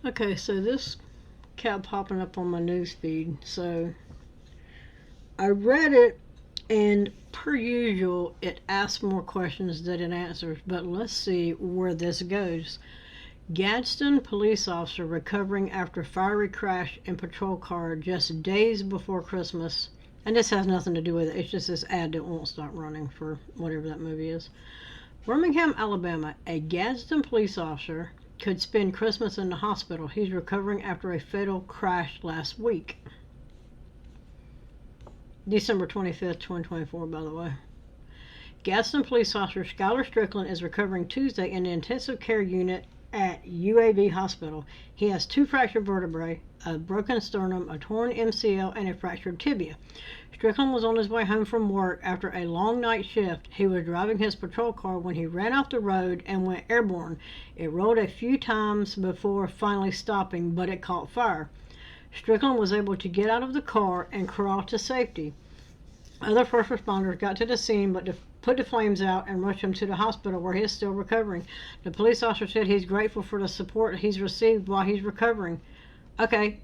Okay, so this kept popping up on my news feed. So I read it, and per usual, it asks more questions than it answers. But let's see where this goes. Gadsden police officer recovering after fiery crash in patrol car just days before Christmas. And this has nothing to do with it. It's just this ad that won't stop running for whatever that movie is. Birmingham, Alabama. A Gadsden police officer could spend Christmas in the hospital. He's recovering after a fatal crash last week. December 25th, 2024, by the way. Gadsden police officer Skylor Strickland is recovering Tuesday in the intensive care unit at UAB Hospital. He has two fractured vertebrae, a broken sternum, a torn MCL, and a fractured tibia. Strickland was on his way home from work after a long night shift. He was driving his patrol car when he ran off the road and went airborne. It rolled a few times before finally stopping, but it caught fire. Strickland was able to get out of the car and crawl to safety. Other first responders got to the scene but put the flames out and rushed him to the hospital where he is still recovering. The police officer said he's grateful for the support he's received while he's recovering. Okay,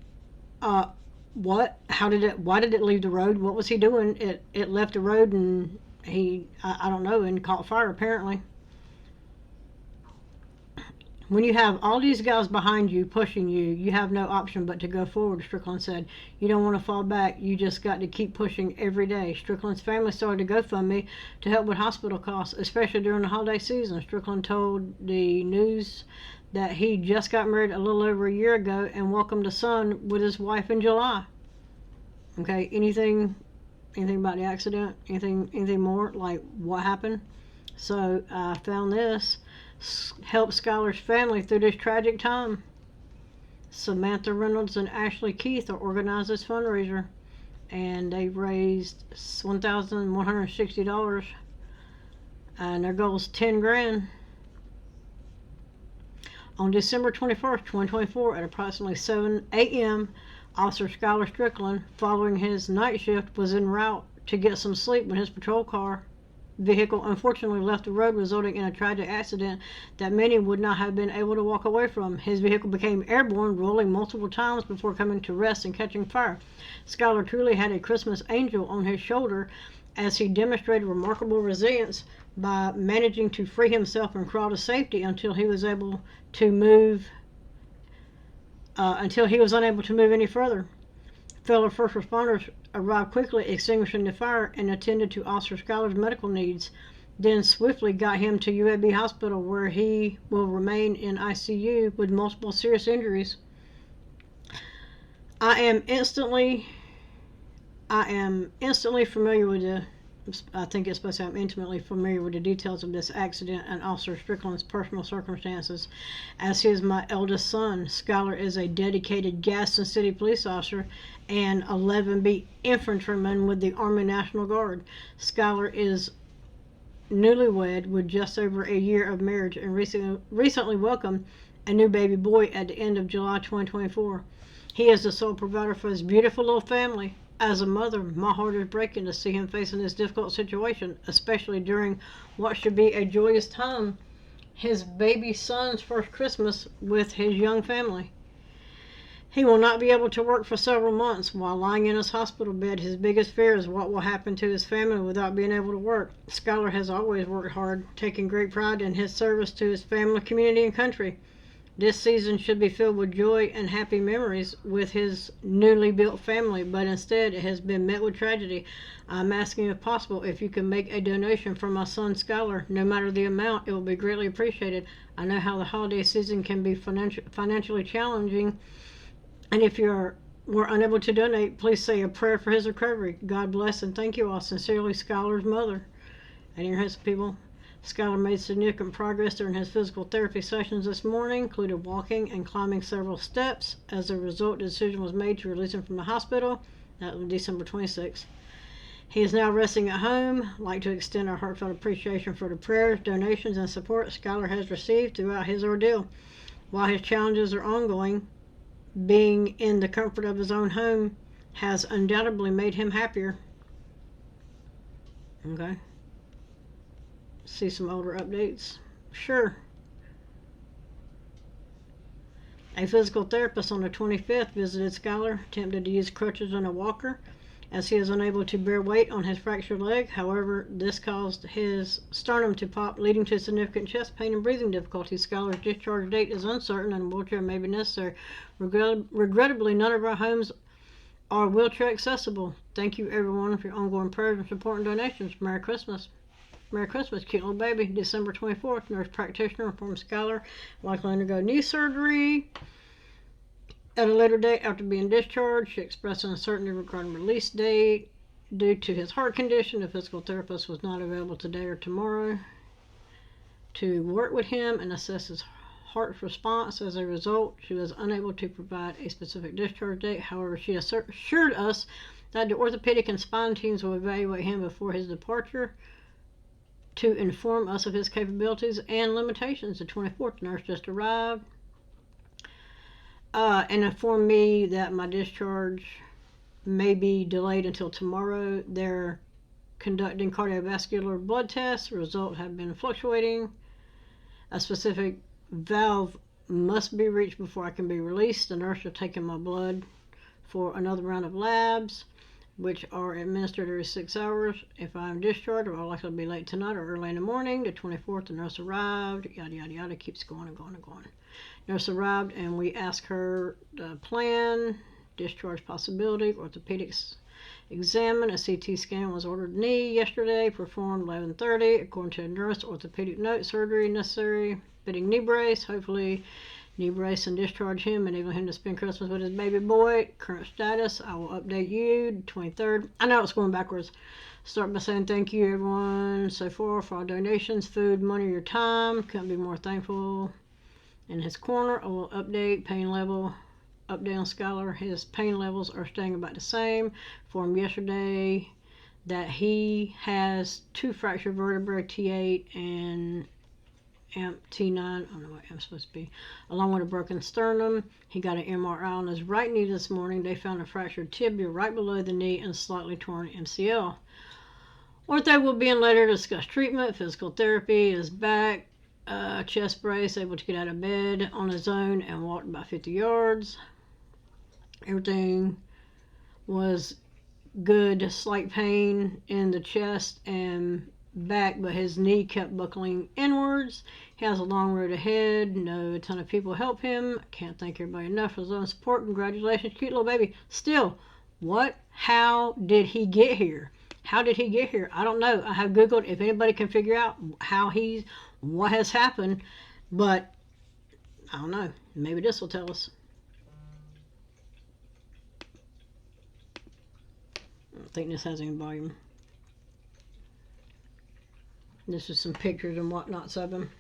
what? How did it? Why did it leave the road? What was he doing? It left the road and I don't know, and caught fire apparently. When you have all these guys behind you pushing you, you have no option but to go forward, Strickland said. You don't want to fall back. You just got to keep pushing every day. Strickland's family started a GoFundMe to help with hospital costs, especially during the holiday season. Strickland told the news that he just got married a little over a year ago and welcomed a son with his wife in July. Okay, anything about the accident? Anything more? Like what happened? So I found this. Help Skylor's family through this tragic time. Samantha Reynolds and Ashley Keith are organized this fundraiser, and they've raised $1,160, and their goal is 10 grand. On December 21st, 2024, at approximately 7 a.m., Officer Skylor Strickland, following his night shift, was en route to get some sleep when his patrol car vehicle unfortunately left the road, resulting in a tragic accident that many would not have been able to walk away from. His vehicle became airborne, rolling multiple times before coming to rest and catching fire. Skylor truly had a Christmas angel on his shoulder as he demonstrated remarkable resilience by managing to free himself and crawl to safety until he was unable to move any further. Fellow first responders arrived quickly, extinguishing the fire, and attended to Officer Skylor's medical needs, then swiftly got him to UAB Hospital, where he will remain in ICU with multiple serious injuries. I am instantly familiar with the I think it's supposed to say I'm intimately familiar with the details of this accident and Officer Strickland's personal circumstances, as he is my eldest son. Skylor is a dedicated Gadsden City police officer and 11B infantryman with the Army National Guard. Skylor is newlywed with just over a year of marriage and recently welcomed a new baby boy at the end of July 2024. He is the sole provider for his beautiful little family. As a mother, my heart is breaking to see him facing this difficult situation, especially during what should be a joyous time, his baby son's first Christmas with his young family. He will not be able to work for several months. While lying in his hospital bed, his biggest fear is what will happen to his family without being able to work. Skylor has always worked hard, taking great pride in his service to his family, community, and country. This season should be filled with joy and happy memories with his newly built family, but instead it has been met with tragedy. I'm asking if possible if you can make a donation for my son Skylor. No matter the amount, it will be greatly appreciated. I know how the holiday season can be financially challenging, and if were unable to donate, please say a prayer for his recovery. God bless and thank you all. Sincerely, Skylor's mother. And here has people. Skylor made significant progress during his physical therapy sessions this morning, including walking and climbing several steps. As a result, the decision was made to release him from the hospital. That was December 26th. He is now resting at home. I'd like to extend our heartfelt appreciation for the prayers, donations, and support Skylor has received throughout his ordeal. While his challenges are ongoing, being in the comfort of his own home has undoubtedly made him happier. Okay. See some older updates? Sure. A physical therapist on the 25th visited Skylor, attempted to use crutches and a walker, as he is unable to bear weight on his fractured leg. However, this caused his sternum to pop, leading to significant chest pain and breathing difficulties. Skylor's discharge date is uncertain and a wheelchair may be necessary. Regrettably, none of our homes are wheelchair accessible. Thank you everyone for your ongoing prayers and support and donations. Merry Christmas. Merry Christmas, cute little baby. December 24th, nurse practitioner from Skylor, likely to undergo knee surgery at a later date after being discharged. She expressed uncertainty regarding release date. Due to his heart condition, the physical therapist was not available today or tomorrow to work with him and assess his heart response. As a result, she was unable to provide a specific discharge date. However, she assured us that the orthopedic and spine teams will evaluate him before his departure to inform us of his capabilities and limitations. The 24th, nurse just arrived and informed me that my discharge may be delayed until tomorrow. They're conducting cardiovascular blood tests. The results have been fluctuating. A specific valve must be reached before I can be released. The nurse are taking my blood for another round of labs, which are administered every 6 hours. If I'm discharged, I'll likely be late tonight or early in the morning. The 24th, the nurse arrived, yada, yada, yada, keeps going and going and going. Nurse arrived, and we asked her the plan, discharge possibility, orthopedics examined. A CT scan was ordered knee yesterday, performed 11:30. According to the nurse, orthopedic note, surgery necessary, fitting knee brace, hopefully knee brace and discharge him, enable him to spend Christmas with his baby boy. Current status, I will update you. 23rd. I know it's going backwards. Start by saying thank you everyone so far for all donations, food, money, your time. Couldn't be more thankful. In his corner, I will update pain level. Update on Skylor. His pain levels are staying about the same. Informed yesterday that he has 2 fractured vertebrae, T8 and T9, I don't know what I'm supposed to be, along with a broken sternum. He got an MRI on his right knee this morning. They found a fractured tibia right below the knee and slightly torn MCL. Ortho will be in later to discuss treatment. Physical therapy is back. Chest brace, able to get out of bed on his own and walked about 50 yards. Everything was good. Slight pain in the chest and back, but his knee kept buckling inwards. He has a long road ahead. No, a ton of people help him. Can't thank everybody enough for his own support. Congratulations, cute little baby. Still, how did he get here? How did he get here? I don't know. I have Googled if anybody can figure out what has happened, but I don't know. Maybe this will tell us. I don't think this has any volume. This is some pictures and whatnots of him.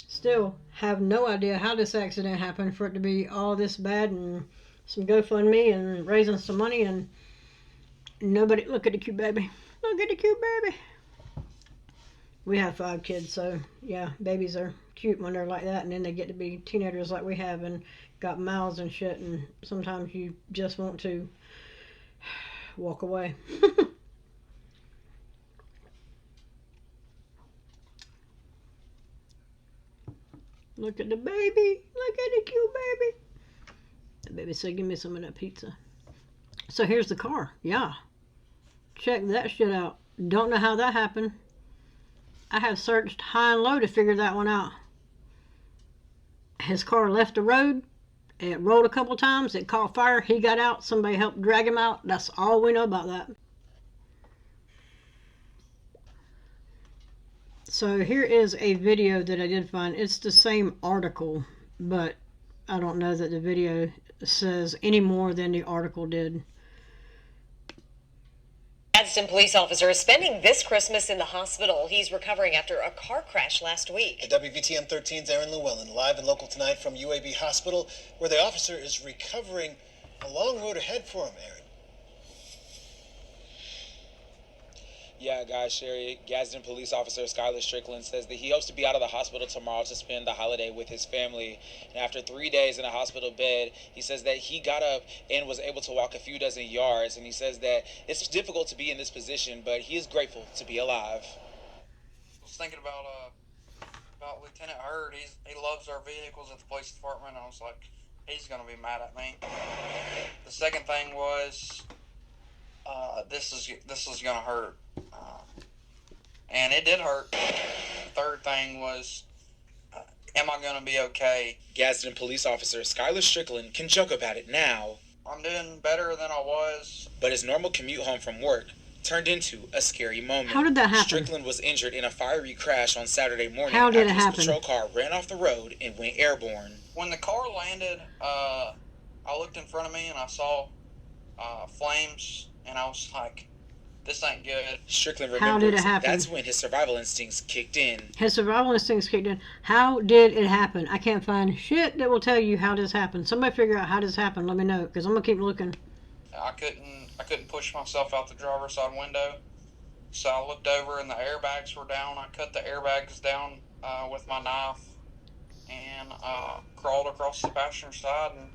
Still have no idea how this accident happened for it to be all this bad, and some GoFundMe and raising some money and nobody. Look at the cute baby. Look at the cute baby. We have 5 kids, so yeah, babies are cute when they're like that, and then they get to be teenagers like we have and got mouths and shit, and sometimes you just want to walk away. Look at the baby. Look at the cute baby. The baby said, give me some of that pizza. So here's the car. Yeah. Check that shit out. Don't know how that happened. I have searched high and low to figure that one out. His car left the road. It rolled a couple times. It caught fire. He got out. Somebody helped drag him out. That's all we know about that. So here is a video that I did find. It's the same article, but I don't know that the video says any more than the article did. Gadsden police officer is spending this Christmas in the hospital. He's recovering after a car crash last week. WVTM 13's Aaron Llewellyn, live and local tonight from UAB Hospital, where the officer is recovering. A long road ahead for him, Aaron. Yeah, guys, Sherry, Gadsden police officer Skylor Strickland says that he hopes to be out of the hospital tomorrow to spend the holiday with his family. And after 3 days in a hospital bed, he says that he got up and was able to walk a few dozen yards. And he says that it's difficult to be in this position, but he is grateful to be alive. I was thinking about Lieutenant Hurd. He loves our vehicles at the police department. I was like, he's gonna be mad at me. The second thing was, this is gonna hurt, and it did hurt. The third thing was, am I gonna be okay? Gadsden police officer Skylor Strickland can joke about it now, I'm doing better than I was. but his normal commute home from work turned into a scary moment. How did that happen? Strickland was injured in a fiery crash on Saturday morning How did after it his happen? patrol car ran off the road and went airborne. When the car landed, I looked in front of me and I saw flames, and I was like, this ain't good. Strickland How did it remembers happen? that's when his survival instincts kicked in. His survival instincts kicked in. How did it happen? I can't find shit that will tell you how this happened. Somebody figure out how this happened. Let me know, because I'm gonna keep looking. I couldn't push myself out the driver's side window, so I looked over and the airbags were down. I cut the airbags down with my knife and crawled across the passenger side, and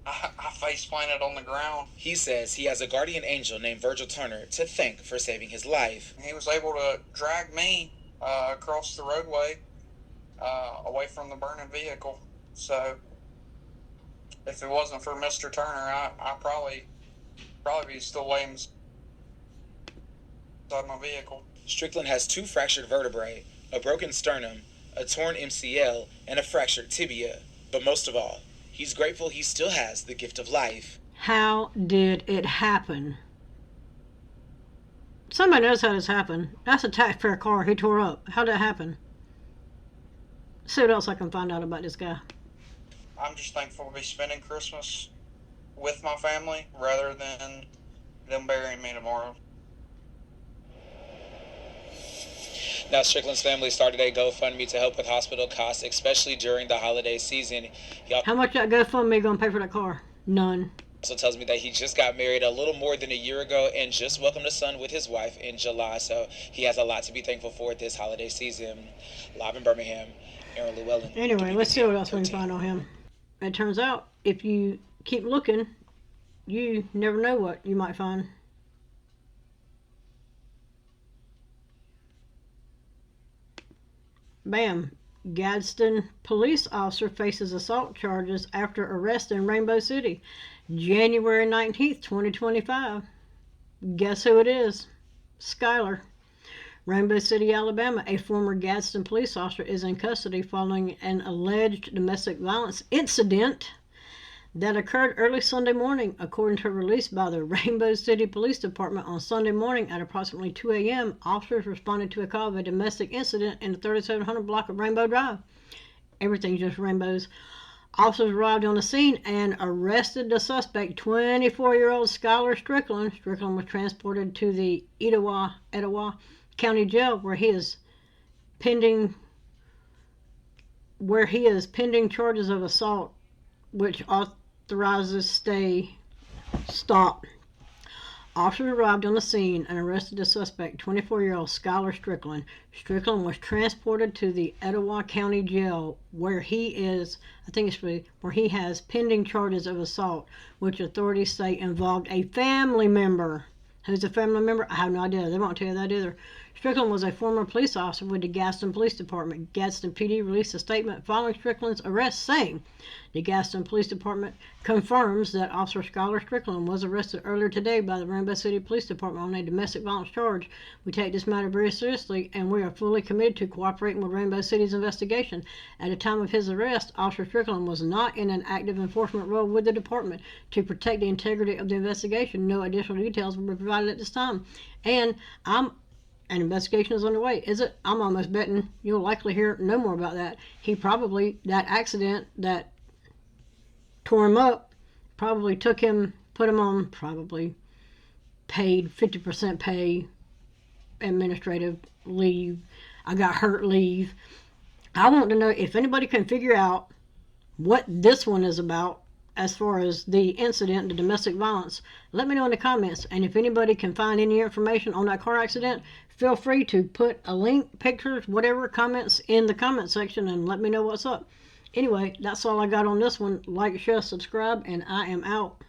I face planted on the ground. He says he has a guardian angel named Virgil Turner to thank for saving his life. He was able to drag me across the roadway away from the burning vehicle. So if it wasn't for Mr. Turner, I probably be still laying inside my vehicle. Strickland has 2 fractured vertebrae, a broken sternum, a torn MCL, and a fractured tibia. But most of all, he's grateful he still has the gift of life. How did it happen? Somebody knows how this happened. That's a taxpayer car he tore up. How did it happen? See what else I can find out about this guy. I'm just thankful to be spending Christmas with my family rather than them burying me tomorrow. Now, Strickland's family started a GoFundMe to help with hospital costs, especially during the holiday season. He How much that GoFundMe gonna pay for that car? None. also tells me that he just got married a little more than a year ago and just welcomed a son with his wife in July. So he has a lot to be thankful for this holiday season. Live in Birmingham, Aaron Llewellyn. Anyway, let's see what else we can find on him. It turns out, if you keep looking, you never know what you might find. Bam. Gadsden police officer faces assault charges after arrest in Rainbow City, January 19th, 2025. Guess who it is? Skylor. Rainbow City, Alabama. A former Gadsden police officer is in custody following an alleged domestic violence incident that occurred early Sunday morning, according to a release by the Rainbow City Police Department. On Sunday morning at approximately 2 a.m., officers responded to a call of a domestic incident in the 3700 block of Rainbow Drive. Everything's just rainbows. Officers arrived on the scene and arrested the suspect, 24-year-old Skylor Strickland. Strickland was transported to the Etowah County Jail, where he is pending charges of assault, which authorizes stop. Officers arrived on the scene and arrested the suspect, 24-year-old Skylor Strickland. Strickland was transported to the Etowah County Jail, where he has pending charges of assault, which authorities say involved a family member. Who's a family member? I have no idea. They won't tell you that either. Strickland was a former police officer with the Gadsden Police Department. Gadsden PD released a statement following Strickland's arrest, saying the Gadsden Police Department confirms that Officer Skylor Strickland was arrested earlier today by the Rainbow City Police Department on a domestic violence charge. We take this matter very seriously, and we are fully committed to cooperating with Rainbow City's investigation. At the time of his arrest, Officer Strickland was not in an active enforcement role with the department. To protect the integrity of the investigation, no additional details will be provided at this time. And an investigation is underway. Is it? I'm almost betting you'll likely hear no more about that. That accident that tore him up, probably put him on paid 50% pay, administrative leave, I got hurt leave. I want to know if anybody can figure out what this one is about. as far as the incident, the domestic violence, let me know in the comments. And if anybody can find any information on that car accident, feel free to put a link, pictures, whatever, comments in the comment section and let me know what's up. Anyway, that's all I got on this one. Like, share, subscribe, and I am out.